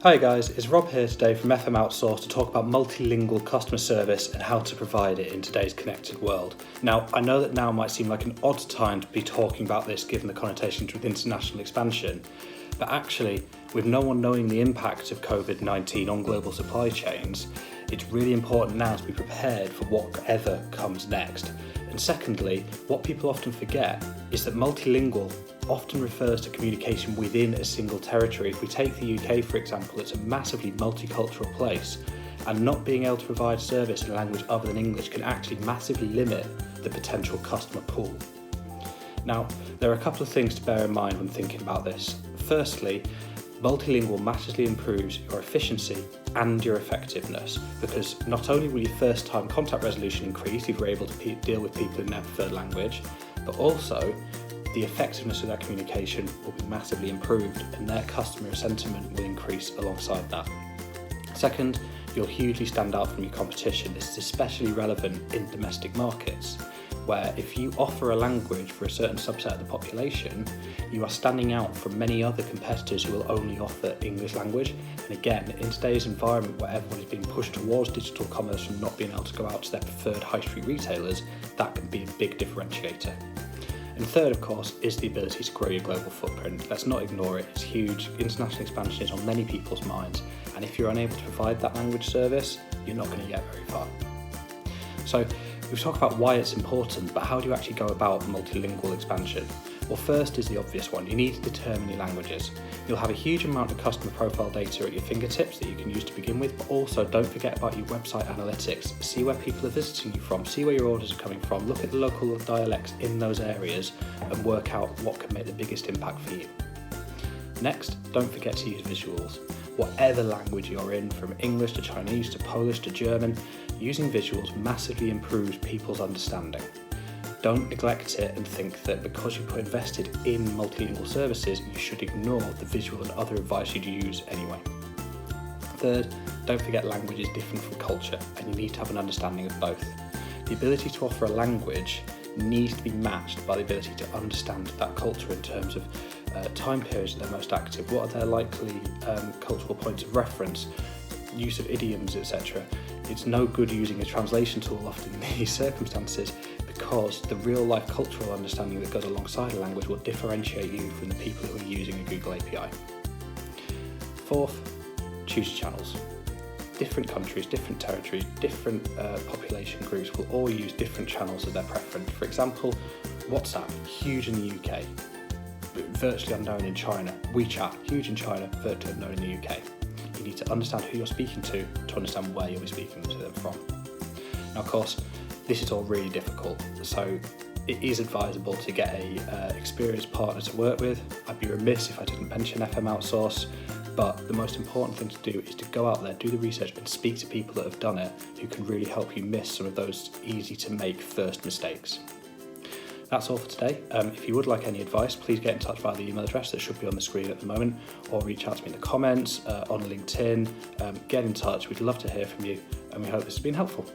Hi guys, it's Rob here today from FM Outsource to talk about multilingual customer service and how to provide it in today's connected world. Now, I know that now might seem like an odd time to be talking about this given the connotations with international expansion, but actually, with no one knowing the impact of COVID-19 on global supply chains, it's really important now to be prepared for whatever comes next. And secondly, what people often forget is that multilingual often refers to communication within a single territory. If we take the UK, for example, it's a massively multicultural place, and not being able to provide service in a language other than English can actually massively limit the potential customer pool. Now, there are a couple of things to bear in mind when thinking about this. Firstly, multilingual massively improves your efficiency and your effectiveness, because not only will your first time contact resolution increase if you're able to deal with people in their preferred language, but also the effectiveness of that communication will be massively improved and their customer sentiment will increase alongside that. Second, you'll hugely stand out from your competition. This is especially relevant in domestic markets, where if you offer a language for a certain subset of the population, you are standing out from many other competitors who will only offer English language. And again, in today's environment where everyone is being pushed towards digital commerce and not being able to go out to their preferred high street retailers, that can be a big differentiator. And third, of course, is the ability to grow your global footprint. Let's not ignore it, it's huge. International expansion is on many people's minds, and if you're unable to provide that language service, you're not going to get very far. So, we've talked about why it's important, but how do you actually go about multilingual expansion? Well, first is the obvious one. You need to determine your languages. You'll have a huge amount of customer profile data at your fingertips that you can use to begin with, but also don't forget about your website analytics. See where people are visiting you from, see where your orders are coming from, look at the local dialects in those areas and work out what can make the biggest impact for you. Next, don't forget to use visuals. Whatever language you're in, from English to Chinese to Polish to German, using visuals massively improves people's understanding. Don't neglect it and think that because you've invested in multilingual services, you should ignore the visual and other advice you'd use anyway. Third, don't forget language is different from culture, and you need to have an understanding of both. The ability to offer a language needs to be matched by the ability to understand that culture in terms of time periods they're most active, what are their likely cultural points of reference, use of idioms, etc. It's no good using a translation tool often in these circumstances, because the real life cultural understanding that goes alongside a language will differentiate you from the people who are using a Google API. Fourth, choose channels. Different countries, different territories, different population groups will all use different channels as their preference. For example, WhatsApp, huge in the UK, virtually unknown in China. WeChat, huge in China, virtually unknown in the UK. You need to understand who you're speaking to understand where you'll be speaking to them from. Now, of course, this is all really difficult, so it is advisable to get a experienced partner to work with. I'd be remiss if I didn't mention FM Outsource, but the most important thing to do is to go out there, do the research and speak to people that have done it, who can really help you miss some of those easy to make first mistakes. That's all for today. If you would like any advice, please get in touch via the email address that should be on the screen at the moment, or reach out to me in the comments, on LinkedIn. Get in touch, we'd love to hear from you, and we hope this has been helpful.